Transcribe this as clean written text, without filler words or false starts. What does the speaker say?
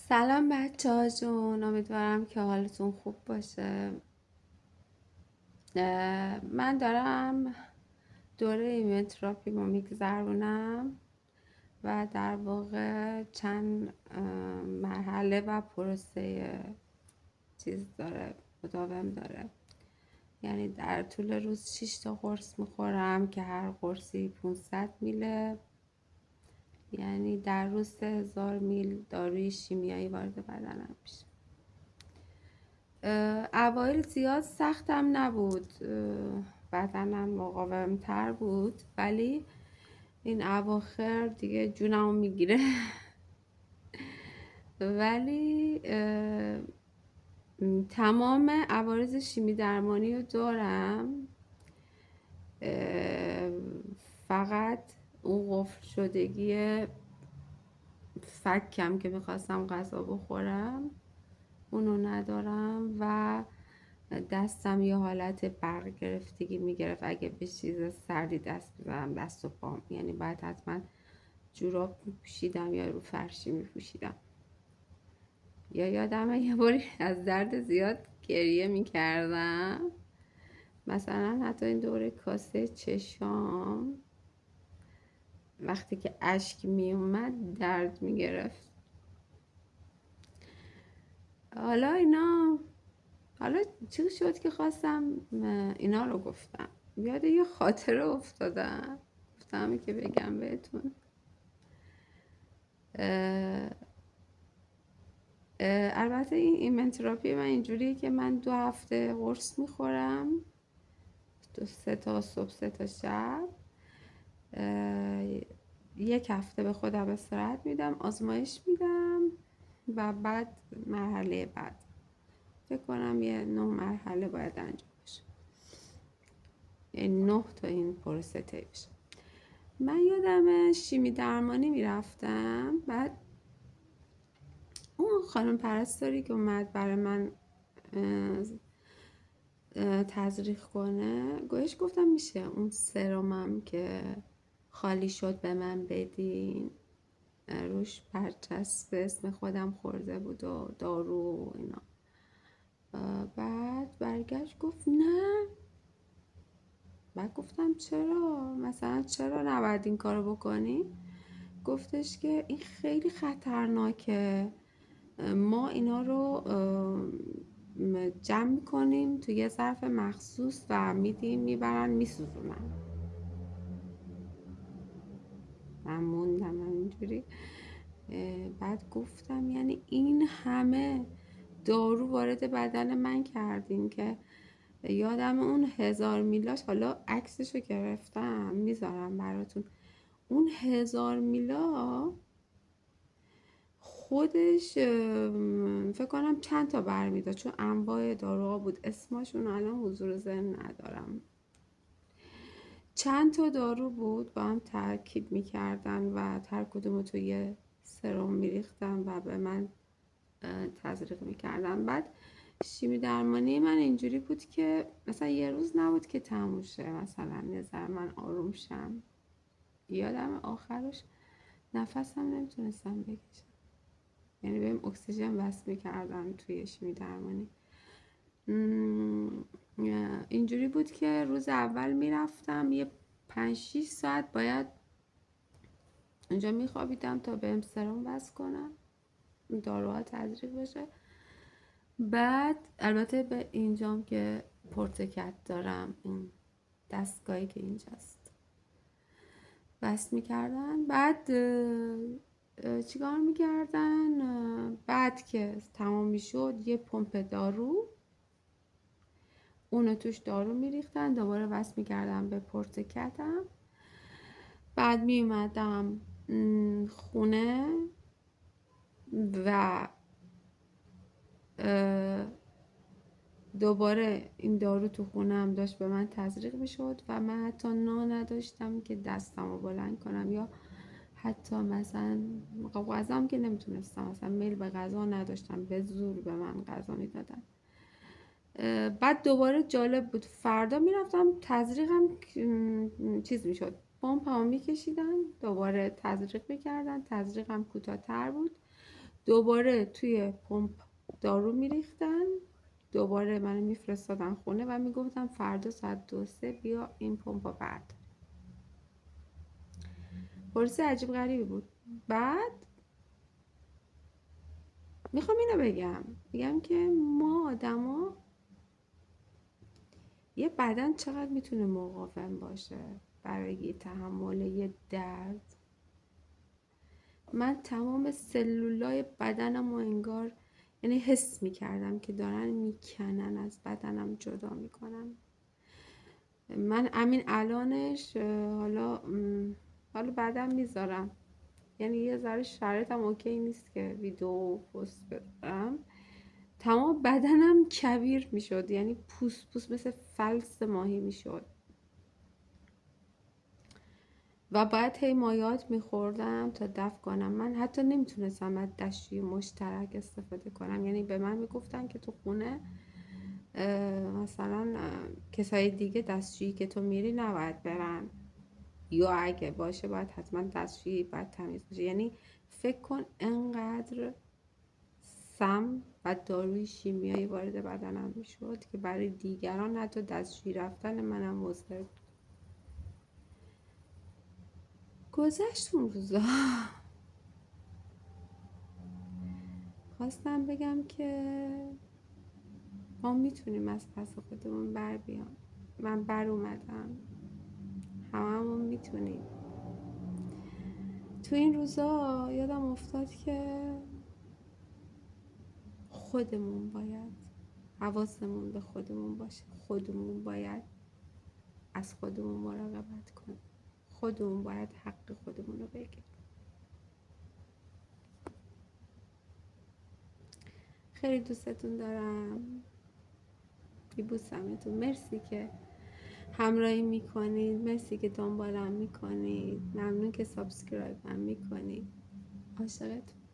سلام بچه ها جون، امیدوارم که حالتون خوب باشه. من دارم دوره ایونت تراپیمو میگذرونم و در واقع چند مرحله و پروسه چیز داره، مداوم داره. یعنی در طول روز 6 تا قرص میخورم که هر قرصی 500 میله، یعنی در روز 3000 میل داروی شیمیایی وارد بدنم میشه. اوایل زیاد سختم نبود، بدنم مقاومتر بود، ولی این اواخر دیگه جونمو میگیره. ولی تمام عوارض شیمی درمانی رو دارم. فقط اون قفل شدگی فکم که میخواستم غذا بخورم اونو ندارم و دستم یه حالت برق گرفتگی میگرفت اگه به چیز سردی دست بزنم، دست و پام، یعنی باید حتما جوراب میپوشیدم یا رو فرشی میپوشیدم. یا یادمه یه باری از درد زیاد گریه میکردم، مثلا حتی این دوره کاسه چشام وقتی که اشک میومد درد میگرفت. حالا چی شد که خواستم اینا رو گفتم، یاد یه خاطره افتادم، گفتم که بگم بهتون. البته این ایمنتراپی من اینجوریه که من 2 هفته قرص میخورم، 3 تا صبح 3 تا شب. 1 هفته به خودم استراحت میدم، آزمایش میدم و بعد مرحله بعد فکر کنم یه 9 مرحله باید انجام بشه، یعنی 9 تا این پروسه طی بشه. من یادم شیمی درمانی میرفتم، بعد اون خانم پرستاری که اومد برای من تزریق کنه، گفتم میشه اون سرمم که خالی شد به من بدین، روش برچسب اسم خودم خورده بود و دارو و اینا. بعد برگشت گفت نه. بعد گفتم چرا نباید این کارو بکنی؟ گفتش که این خیلی خطرناکه، ما اینا رو جمع میکنیم توی یه ظرف مخصوص و میدیم، میبرن میسوزونن. من موندم اینجوری. بعد گفتم یعنی این همه دارو وارد بدن من کردین که یادم اون 1000 میلاش، حالا عکسشو گرفتم میذارم براتون، اون 1000 میلا خودش فکر کنم چند تا برمیداد، چون انواع داروها بود، اسمشون الان حضور ذهن ندارم. چند تا دارو بود با هم ترکیب میکردن و هر کدوم تو یه سرم میریختن و به من تزریق میکردن. بعد شیمی درمانی من اینجوری بود که مثلا یه روز نبود که تموم شه، مثلا یه ذره من آروم شم. یادم آخرش نفسم نمیتونستم بکشم، یعنی بهم اکسیژن وصل میکردن توی شیمی درمانی. اینجوری بود که روز اول میرفتم یه 5-6 ساعت باید اونجا میخوابیدم تا بهم سرم وصل کنم، داروها تزریق بشه. بعد البته به اینجام که پورتکت دارم، این دستگاهی که اینجاست، وصل میکردن. بعد چیکار میکردن؟ بعد که تمام میشد یه پمپ دارو، اونو توش دارو میریختن، دوباره وصل میکردم به پورتکتم. بعد میومدم خونه و دوباره این دارو تو خونم داشت به من تزریق میشد و من حتی نداشتم که دستم رو بلند کنم، یا حتی مثلا غذام که نمیتونستم، مثلا میل به غذا نداشتم، به زور به من غذا میدادن. بعد دوباره جالب بود، فردا میرفتم تزریقم چیز میشد، پمپ هم میکشیدن، دوباره تزریق میکردن، تزریقم کوتاه‌تر بود، دوباره توی پمپ دارو میریختن، دوباره منو میفرستادن خونه و میگفتن فردا ساعت 2-3 بیا این پمپو بردار. پرسه عجیب غریبی بود. بعد میخوام اینو بگم که ما آدما یه بدن چقدر میتونه مقاوم باشه برای تحمل یه درد. من تمام سلولای بدنم و انگار یعنی حس میکردم که دارن میکنن، از بدنم جدا میکنن. من همین الانش حالا بعدم میذارم، یعنی یه ذره شرایطم اوکی نیست که ویدیو پست بدم. تمام بدنم کویر میشد، یعنی پوست پوست مثل فلس ماهی میشد و باید هی مایات میخوردم تا دفع کنم. من حتی نمیتونستم از دستشویی مشترک استفاده کنم، یعنی به من میگفتن که تو خونه مثلا کسای دیگه دستشویی که تو میری نباید برن، یا اگه باشه باید حتما دستشویی باید تمیز باشه. یعنی فکر کن انقدر سم و داروی شیمیایی وارد بدنم میشد که برای دیگران حتی دستشویی رفتن منم مضر بود. گذشت اون روزا. خواستم بگم که ما میتونیم از پس خودمون بر بیام. من بر اومدم، هممون میتونیم. تو این روزا یادم افتاد که خودمون باید حواسمون به خودمون باشه، خودمون باید از خودمون مراقبت کنیم، خودمون باید حق خودمون رو بگیریم. خیلی دوستتون دارم، میبوسمتون. مرسی که همراهی میکنید، مرسی که دنبالم میکنید، ممنون که سابسکرایبم میکنید. عاشقتون.